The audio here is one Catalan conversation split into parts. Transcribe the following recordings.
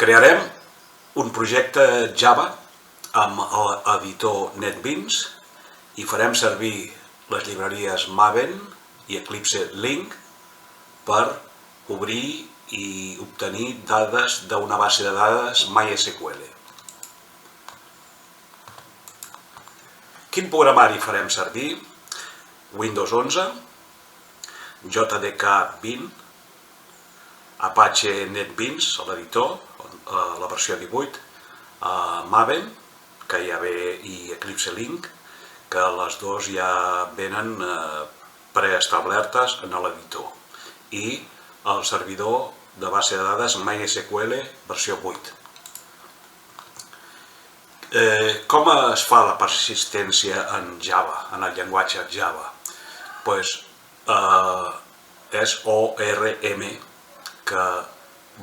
Crearem un projecte Java amb l'editor NetBeans i farem servir les llibreries Maven i Eclipse Link per obrir i obtenir dades d'una base de dades MySQL. Quin programari farem servir? Windows 11, JDK 20, Apache NetBeans, l'editor, la versió 18, Maven, que ja ve, i Eclipse Link, que les dues ja venen preestablertes en l'editor, i el servidor de base de dades MySQL versió 8. Com es fa la persistència en Java, en el llenguatge Java? És ORM, que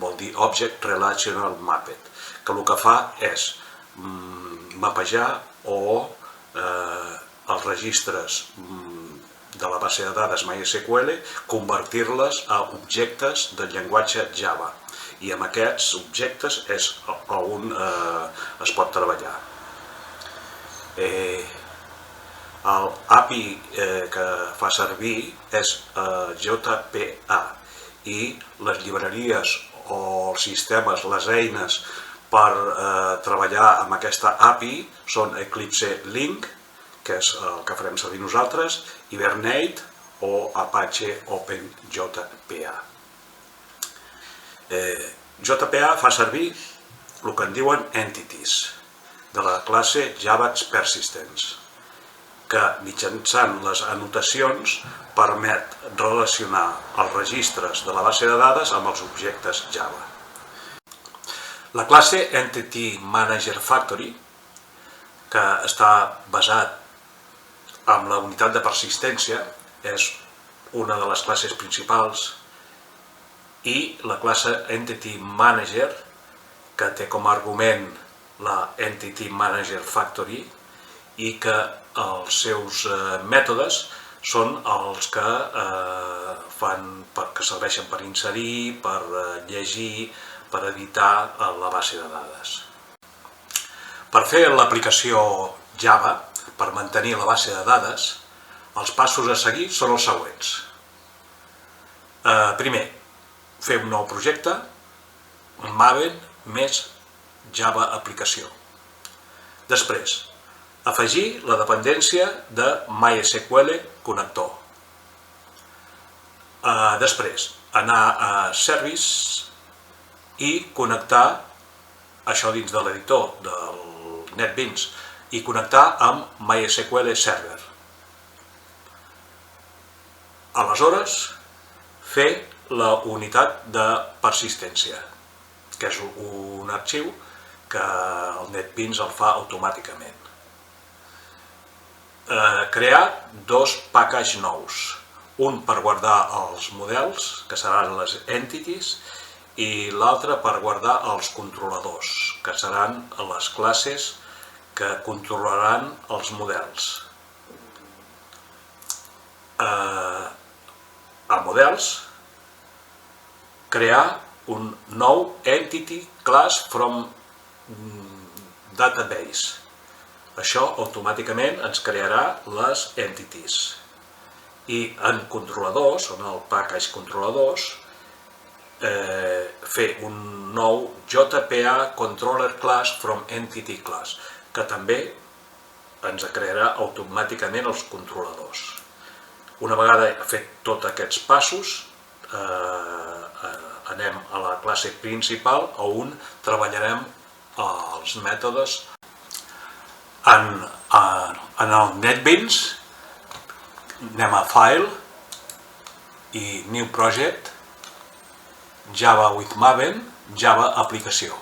vol dir Object Relational Mapped, que el que fa és mapejar els registres de la base de dades MySQL, convertir-les a objectes del llenguatge Java. I amb aquests objectes és on es pot treballar. L'API que fa servir és JPA i les llibreries o els sistemes, les eines per treballar amb aquesta API són Eclipse Link, que és el que farem servir nosaltres, Hibernate o Apache OpenJPA. JPA fa servir el que en diuen entities de la classe Java Persistence, que mitjançant les anotacions permet relacionar els registres de la base de dades amb els objectes Java. La classe Entity Manager Factory, que està basat en la unitat de persistència, és una de les classes principals, i la classe Entity Manager, que té com a argument la Entity Manager Factory, i que els seus mètodes són els que serveixen per inserir, per llegir, per editar la base de dades. Per fer l'aplicació Java, per mantenir la base de dades, els passos a seguir són els següents. Primer, fer un nou projecte, Maven més Java aplicació. Després, afegir la dependència de MySQL connector. Després, anar a Service i connectar això dins de l'editor del NetBeans i connectar amb MySQL Server. Aleshores, fer la unitat de persistència, que és un arxiu que el NetBeans el fa automàticament. Crear dos packages nous, un per guardar els models, que seran les entities, i l'altre per guardar els controladors, que seran les classes que controlaran els models. A models, crear un nou Entity Class from Database. Això automàticament ens crearà les entities. I en controladors, en el package controladors, fer un nou JPA Controller Class from Entity Class, que també ens crearà automàticament els controladors. Una vegada fet tots aquests passos, anem a la classe principal, on treballarem els mètodes. En el NetBeans anem a File i New Project, Java with Maven, Java aplicació.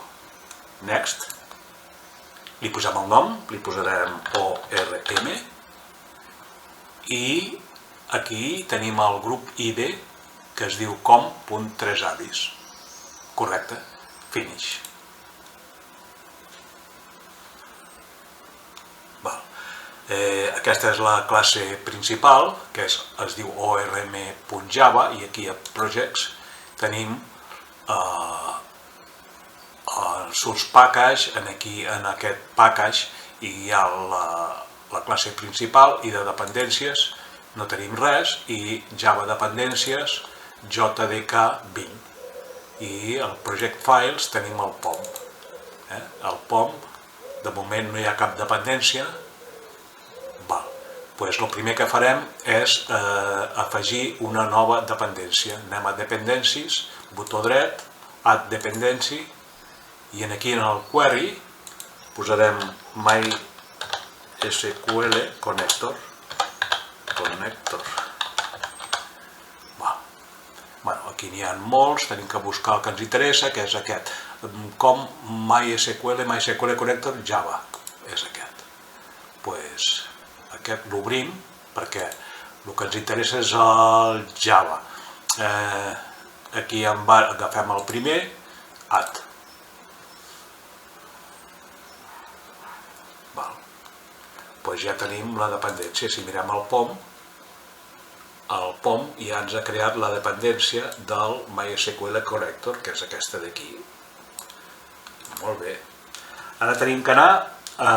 Next. Li posem el nom, li posarem ORM, i aquí tenim el grup ID que es diu com.3avis. Correcte. Finish. Aquesta és la classe principal, que es diu orm.java, i aquí a Projects tenim source package, aquí en aquest package hi ha la classe principal i de dependències no tenim res, i Java dependències JDK 20, i el project files tenim el POM. El POM, de moment no hi ha cap dependència. Doncs el primer que farem és afegir una nova dependència. Anem a dependències, botó dret, add dependency, i aquí en el query posarem MySQL connector. Aquí n'hi ha molts, tenim que buscar el que ens interessa, que és aquest. Com MySQL connector Java, és aquest. Doncs aquest l'obrim perquè el que ens interessa és el Java. Aquí agafem el primer, add. Doncs ja tenim la dependència. Si mirem el POM ja ens ha creat la dependència del MySQL connector, que és aquesta d'aquí. Molt bé. Ara tenim que anar a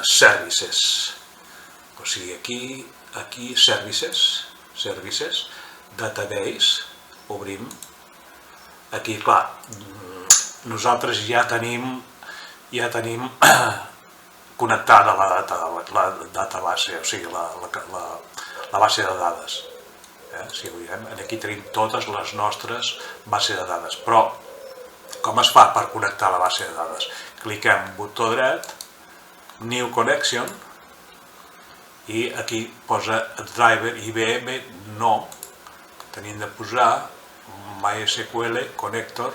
services. O sigui, aquí services, database, obrim. Aquí, clar, nosaltres ja tenim connectada la database, o sigui, la base de dades. Si veiem, aquí tenim totes les nostres bases de dades. Però, com es fa per connectar la base de dades? Cliquem botó dret, New Connection, i aquí posa driver IBM, no. Tenim de posar MySQL connector.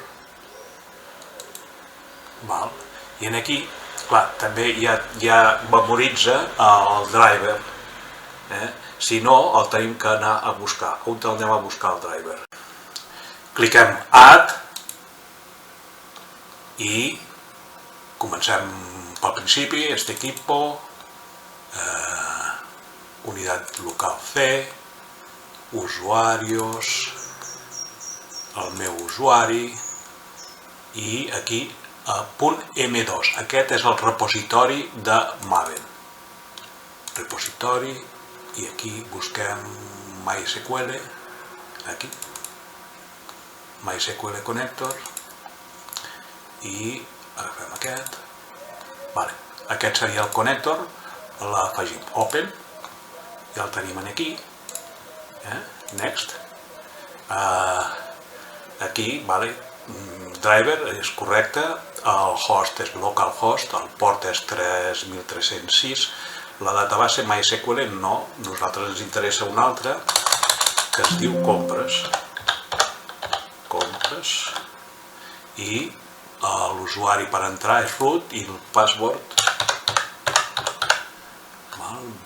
I aquí, clar, també ja memoritza el driver. Si no, el tenim que anar a buscar. On anem a buscar el driver? Cliquem Add i comencem pel principi, este equipo, unidad local C, usuarios, el meu usuari, i aquí .m2. Aquest és el repositori de Maven. Repositori, i aquí busquem MySQL, aquí, MySQL connector, i agafem aquest. Aquest seria el connector, l'afegim open, ja el tenim aquí, next. Aquí, driver és correcte, el host és localhost, el port és 3306, la database MySQL no, nosaltres ens interessa una altra que es diu compres, i l'usuari per entrar és root i el password,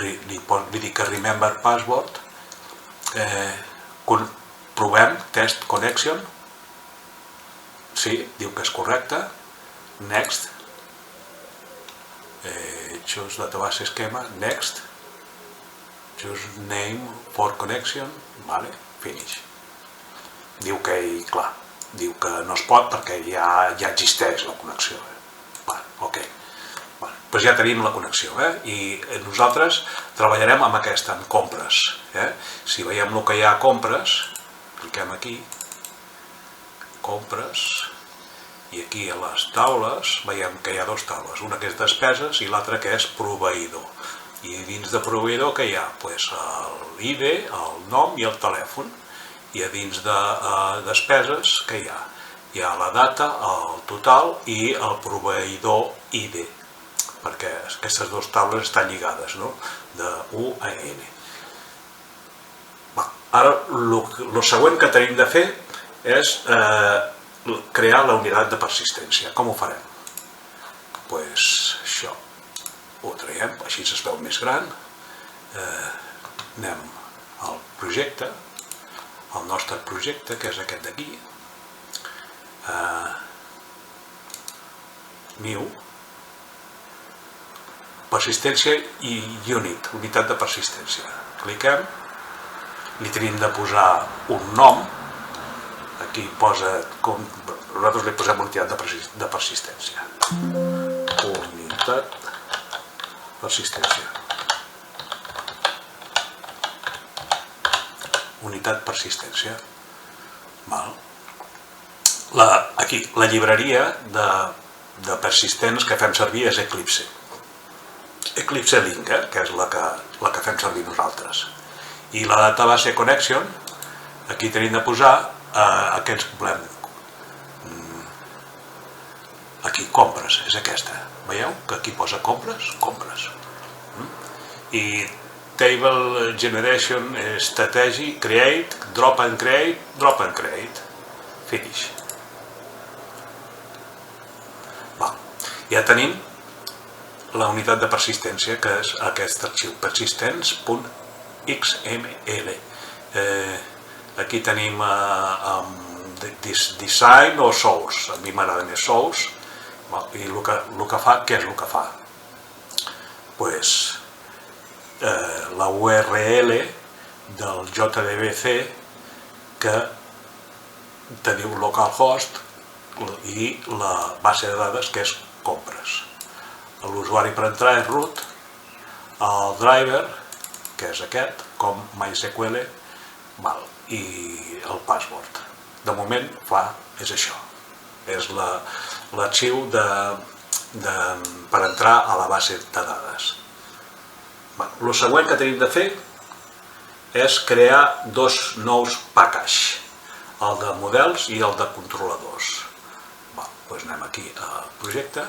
li dic que remember password, provem test connection, sí, diu que és correcte, next, choose database schema, next, choose name for connection, finish. Diu que, clar, diu que no es pot perquè ja existeix la connexió. Ok, doncs ja tenim la connexió, i nosaltres treballarem amb aquesta, amb compres. Si veiem el que hi ha a compres, cliquem aquí, compres, i aquí a les taules veiem que hi ha dues taules, una que és despeses i l'altra que és proveïdor. I dins de proveïdor què hi ha? L'ID, el nom i el telèfon. I a dins de despeses què hi ha? Hi ha la data, el total i el proveïdor ID, perquè aquestes dues taules estan lligades, de U a N. Ara, el següent que tenim de fer és crear la unitat de persistència. Com ho farem? Doncs això ho traiem, així es veu més gran. Anem al projecte, al nostre projecte, que és aquest d'aquí. New. Persistència i unit, unitat de persistència. Cliquem, li tenim de posar un nom, aquí posa, nosaltres li posem unitat de persistència. Unitat persistència. Unitat persistència. Aquí, la llibreria de persistents que fem servir és Eclipse. Eclipse Linker, que és la que fem servir nosaltres. I la database connection, aquí tenim de posar aquests problemes. Aquí, compres, és aquesta. Veieu que aquí posa compres? Compres. I table generation, strategy, create, drop and create, finish. Ja tenim la unitat de persistència, que és aquest arxiu, persistents.xml. Aquí tenim design o source. A mi m'agrada més source. I el que fa, què és el que fa? Doncs la URL del JDBC que te diu localhost i la base de dades que és compres. L'usuari per entrar és root, el driver, que és aquest, com MySQL, i el password. De moment és això. És l'arxiu per entrar a la base de dades. El següent que tenim de fer és crear dos nous packages, el de models i el de controladors. Doncs anem aquí al projecte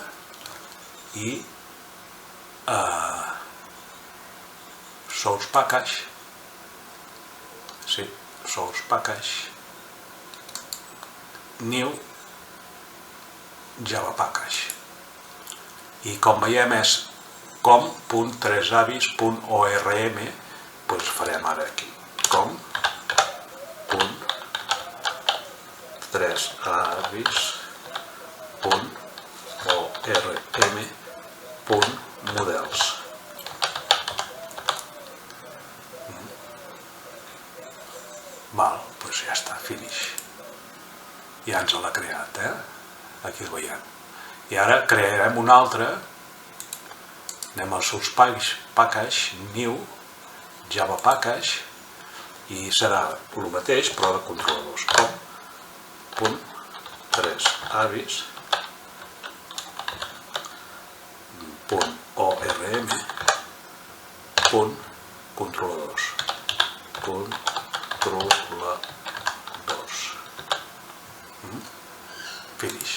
i source package, sí, source package, new java package. I com veiem és com.3avis.orm, doncs farem ara aquí com.3avis.orm.models. Doncs ja està, finish. Ja ens l'ha creat, aquí el veiem. I ara crearem un altre, anem al source package, new java package, i serà el mateix però de controladors, com.3avis.orm.controladors. Finish.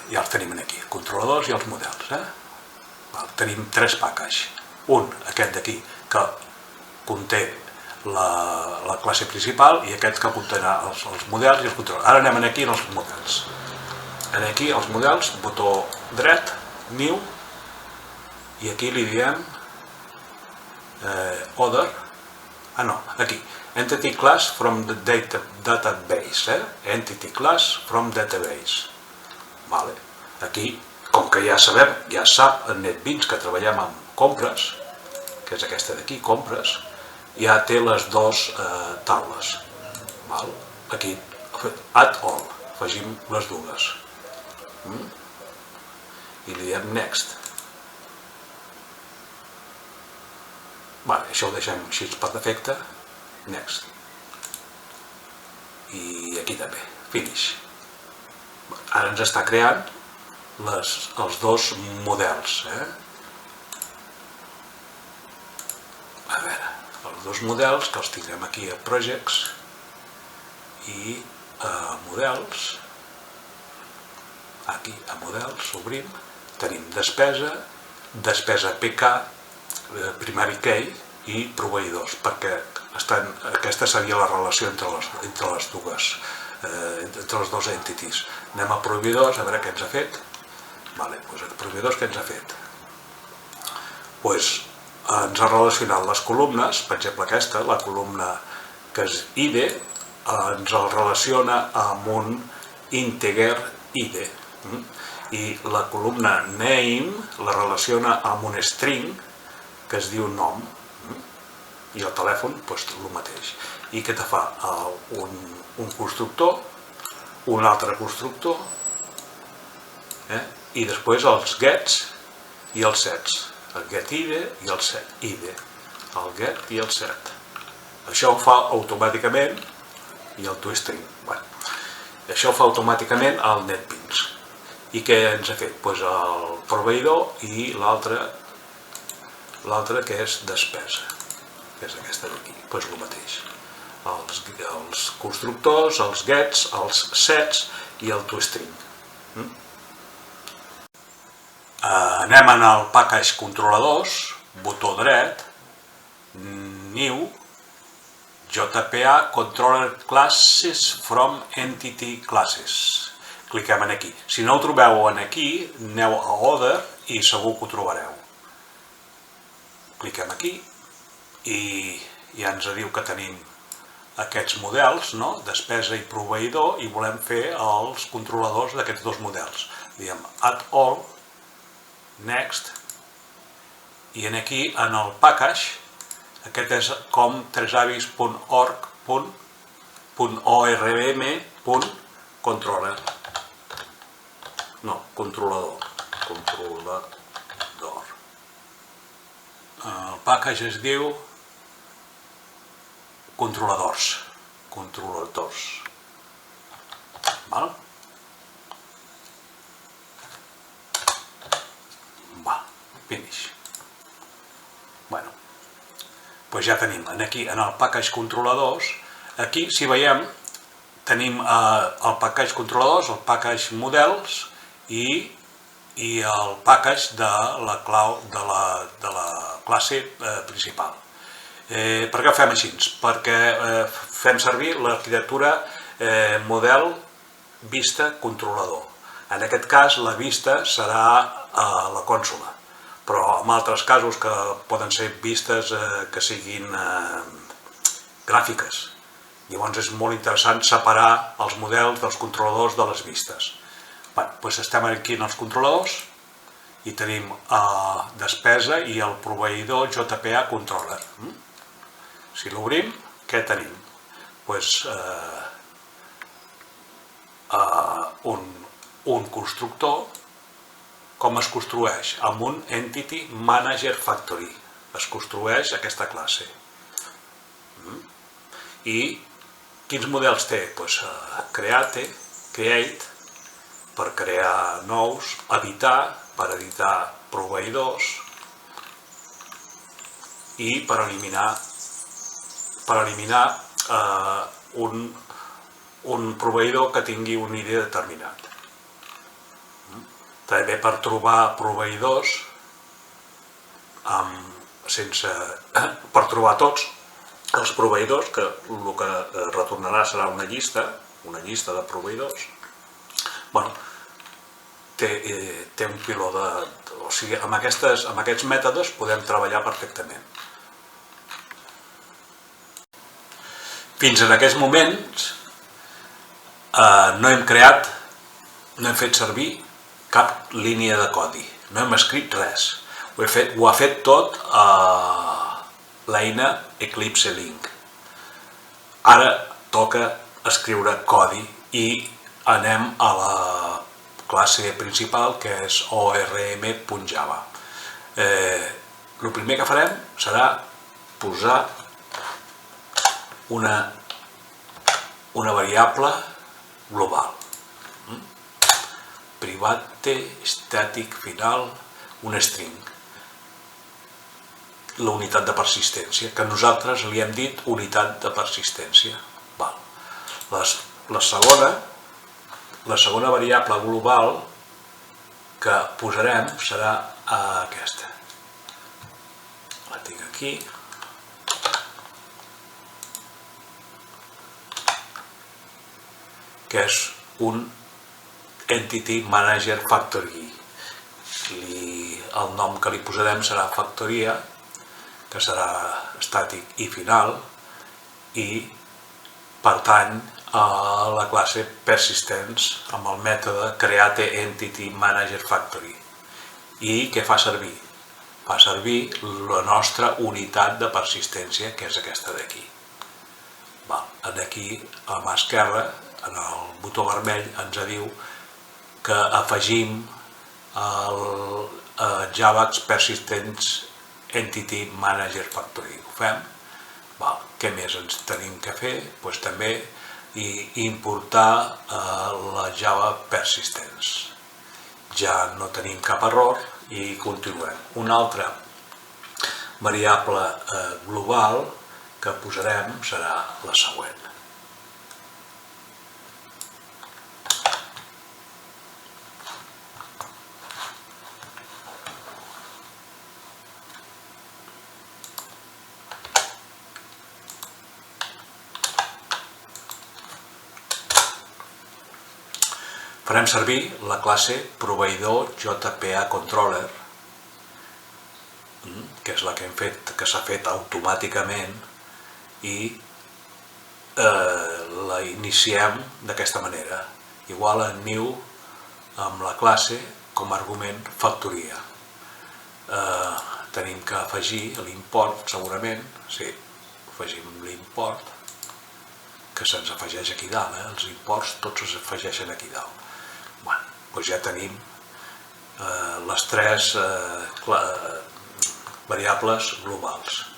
Ja els tenim aquí, controladors i els models. Tenim tres packages. Un, aquest d'aquí, que conté la classe principal, i aquest que contendrà els models i els controladors. Ara anem aquí als models. Aquí als models, botó dret, new, i aquí li diem other, aquí, entity class from the database, entity class from database. Aquí, com que ja sap en NetBeans que treballem amb compres, que és aquesta d'aquí, compres, ja té les dues taules. Aquí, add all, afegim les dues. I li diem next. Això ho deixem així per defecte, next. I aquí també, finish. Ara ens està creant els dos models. A veure, els dos models que els tindrem aquí a projects i a models. Aquí a models obrim, tenim despesa, despesa PK, primary key i proveïdors, perquè aquesta seria la relació entre les dos entities. Anem a proveïdors, a veure què ens ha fet. Doncs els proveïdors què ens ha fet? Ens ha relacionat les columnes, per exemple aquesta, la columna que és ID, ens el relaciona amb un integer ID, i la columna name la relaciona amb un string que es diu nom. I el telèfon, doncs, el mateix. I què te fa? Un constructor, un altre constructor, i després els gets i els sets. El getID i el setID. El get i el set. Això ho fa automàticament, i el toString. Això ho fa automàticament el NetBeans. I què ens ha fet? Doncs el proveïdor i l'altre que és despesa, que és aquesta d'aquí. Doncs el mateix. Els constructors, els gets, els sets i el toString. Anem en el package controladors, botó dret, new, JPA controller classes from entity classes. Cliquem aquí. Si no ho trobeu aquí, aneu a Other i segur que ho trobareu. Cliquem aquí i ja ens diu que tenim aquests models, despesa i proveïdor, i volem fer els controladors d'aquests dos models. Diem Add All, Next, i aquí en el package, aquest és com tresavis.orm.controller. No, controlador. El package es diu controladors. Val? Finish. Bueno, doncs ja tenim aquí en el package controladors, aquí si veiem tenim el package controladors, el package models i el package de la classe principal. Per què ho fem així? Perquè fem servir l'arquitectura model vista controlador. En aquest cas la vista serà la consola, però en altres casos que poden ser vistes que siguin gràfiques. Llavors és molt interessant separar els models dels controladors de les vistes. Doncs estem aquí en els controladors i tenim despesa i el proveïdor JPA controller. Si l'obrim, què tenim? Doncs un constructor, com es construeix? Amb un Entity Manager Factory. Es construeix aquesta classe. I quins models té? Doncs Create, per crear nous, editar, per editar proveïdors i per eliminar un proveïdor que tingui un ID determinat. També per trobar proveïdors, per trobar tots els proveïdors, que el que retornarà serà una llista de proveïdors. Té un piló de... O sigui, amb aquests mètodes podem treballar perfectament. Fins en aquests moments no hem fet servir cap línia de codi, no hem escrit res. Ho ha fet tot l'eina Eclipse Link. Ara toca escriure codi i anem a la classe principal, que és orm.java. El primer que farem serà posar una variable global. Private, static, final, un string. La unitat de persistència, que nosaltres li hem dit unitat de persistència. La segona variable global que posarem serà aquesta. La tinc aquí. Que és un Entity Manager Factory. El nom que li posarem serà factoria, que serà estàtic i final, i pertany a la classe Persistence amb el mètode Create Entity Manager Factory. I què fa servir? fa servir la nostra unitat de persistència, que és aquesta d'aquí. Aquí, a la mà esquerra, en el botó vermell, ens diu que afegim el Javax Persistence Entity Manager Factory. Ho fem. Què més ens tenim que fer? Doncs també importar la Java Persistence. Ja no tenim cap error i continuem. Una altra variable global que posarem serà la següent. Farem servir la classe proveïdor JPA Controller, que és la que hem fet, que s'ha fet automàticament, i la iniciem d'aquesta manera, igual a new amb la classe com a argument factoria. Tenim que afegir l'import, segurament, sí, afegim l'import, que se'ns afegeix aquí dalt, els imports tots s'afegeixen aquí dalt. Doncs ja tenim les tres variables globals.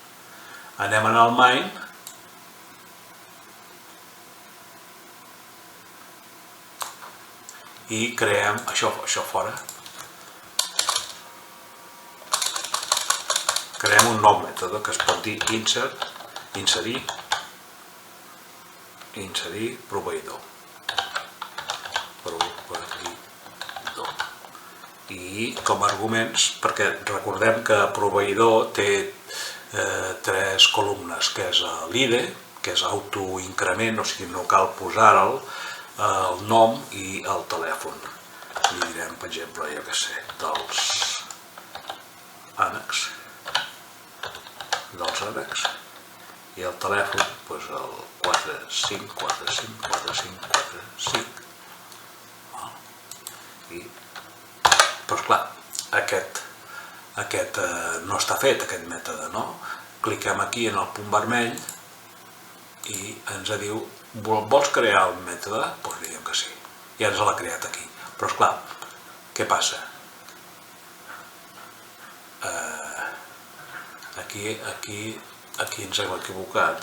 Anem en el main i creem això fora. Creem un nou mètode que es pot dir inserir proveïdor. I com a arguments, perquè recordem que proveïdor té tres columnes, que és l'IDE, que és autoincrement, o sigui, no cal posar-el, el nom i el telèfon. Li direm, per exemple, jo què sé, dels ànecs, i el telèfon, doncs el 45454545. Doncs clar, aquest no està fet, aquest mètode, no? Cliquem aquí en el punt vermell i ens diu, vols crear el mètode? Doncs diguem que sí, ja ens l'ha creat aquí. Però esclar, què passa? Aquí ens hem equivocat,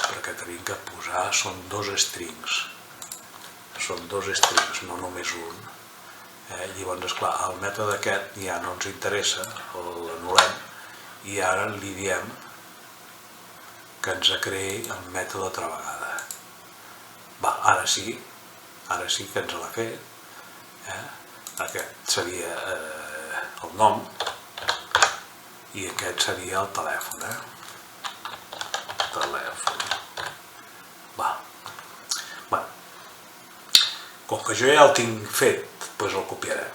perquè tenim que posar, són dos strings, no només un. Llavors, esclar, el mètode aquest ja no ens interessa, l'anul·lem, i ara li diem que ens creï el mètode altra vegada. Ara sí que ens l'ha fet. Aquest seria el nom i aquest seria el telèfon. Com que jo ja el tinc fet, doncs el copiarem.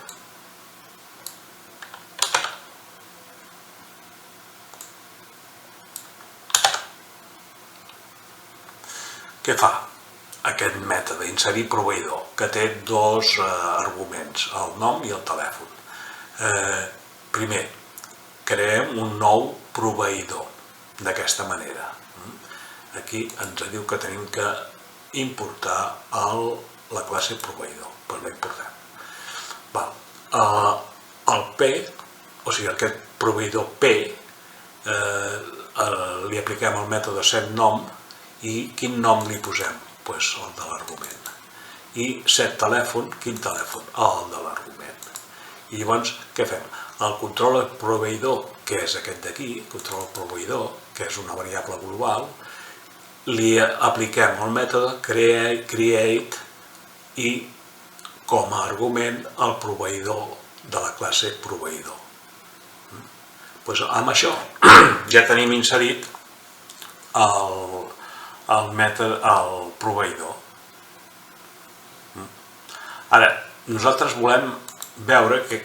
Què fa aquest mètode, inserir proveïdor, que té dos arguments, el nom i el telèfon? Primer, creem un nou proveïdor d'aquesta manera. Aquí ens diu que tenim que importar la classe proveïdor, doncs la importem. El P, o sigui aquest proveïdor P, li apliquem el mètode setNom i quin nom li posem? Doncs el de l'argument. I setTelèfon, quin telèfon? El de l'argument. I llavors què fem? El controller proveïdor, que és aquest d'aquí, controller proveïdor, que és una variable global, li apliquem el mètode create i com a argument el proveïdor de la classe proveïdor. Amb això ja tenim inserit el mètode, el proveïdor. Ara, nosaltres volem veure què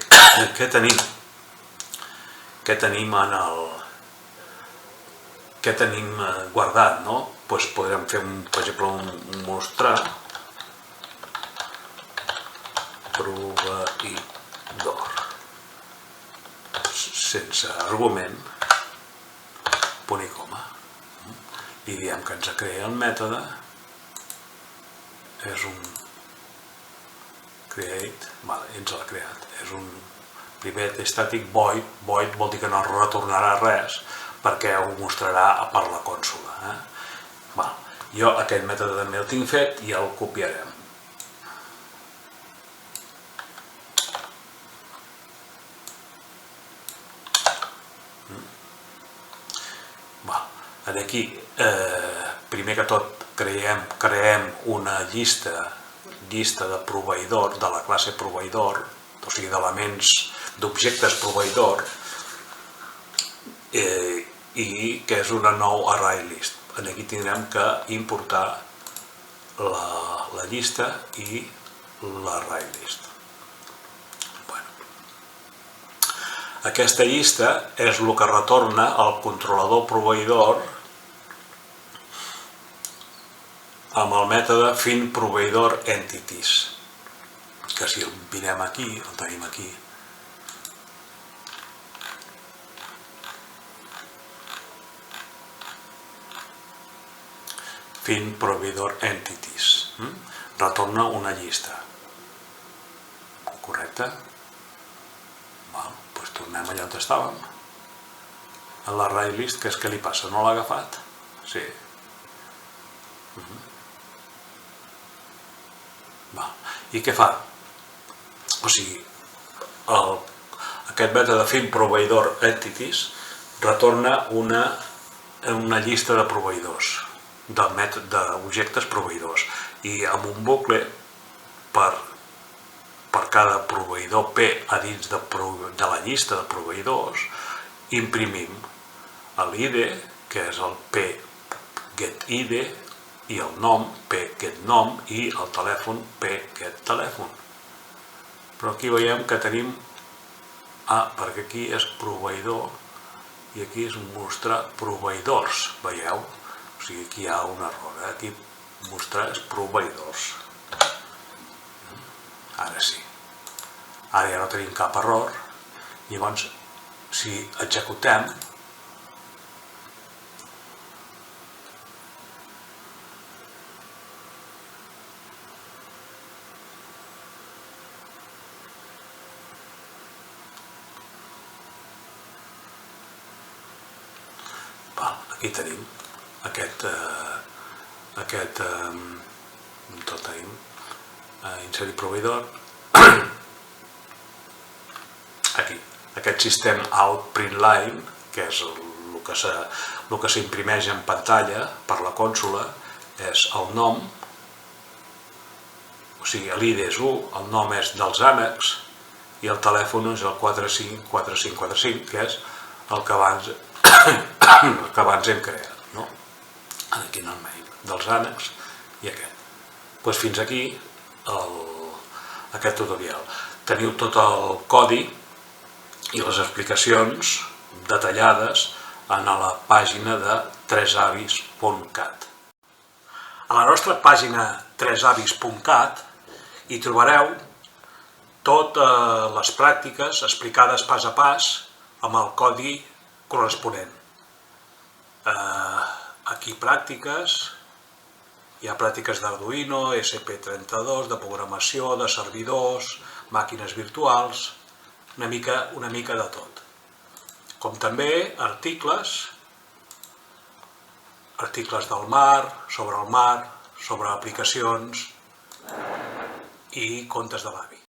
tenim guardat, no? Doncs podrem fer, per exemple, un mostrar proveïdor. sense argument, punt i coma. Li diem que ens crea el mètode, és un create, ens l'ha creat, és un primer estàtic void, void vol dir que no retornarà res perquè ho mostrarà per la consola. Jo aquest mètode també el tinc fet i el copiarem. Aquí, primer que tot, creem una llista de proveïdor, de la classe proveïdor, o sigui, d'elements, d'objectes proveïdor, i que és una nou array list. Aquí tindrem que importar la llista i l'array list. Aquesta llista és el que retorna el controlador proveïdor amb el mètode FindProviderEntities, que si el mirem aquí, el tenim aquí. FindProviderEntities. Retorna una llista. Correcte? Doncs tornem allà on estàvem. En l'array list, què li passa? No l'ha agafat? Sí. I què fa? O sigui, aquest mètode FindProviderEntities retorna una llista de proveïdors, d'objectes proveïdors, i amb un bucle per cada proveïdor P a dins de la llista de proveïdors imprimim l'ID, que és el pGetID, i el nom pGetNom i el telèfon pGetTelèfon. Però aquí veiem que tenim, perquè aquí és proveïdor i aquí és mostrar proveïdors, veieu? O sigui, aquí hi ha un error, aquí mostrar és proveïdors. Ara sí. Ara ja no tenim cap error. Llavors, si executem, aquí tenim aquest inserir proveïdor, aquí, aquest system out print line, que és el que s'imprimeix en pantalla per la consola, és el nom, o sigui, l'ID és 1, el nom és dels ànecs i el telèfon és el 454545, que és el que abans hem creat. Aquí no el mail dels ànecs i aquest. Doncs fins aquí aquest tutorial. Teniu tot el codi i les explicacions detallades a la pàgina de tresavis.cat. A la nostra pàgina tresavis.cat hi trobareu totes les pràctiques explicades pas a pas amb el codi corresponent. Aquí pràctiques, hi ha pràctiques d'Arduino, ESP32, de programació, de servidors, màquines virtuals, una mica de tot. Com també articles del mar, sobre aplicacions i contes de l'avi.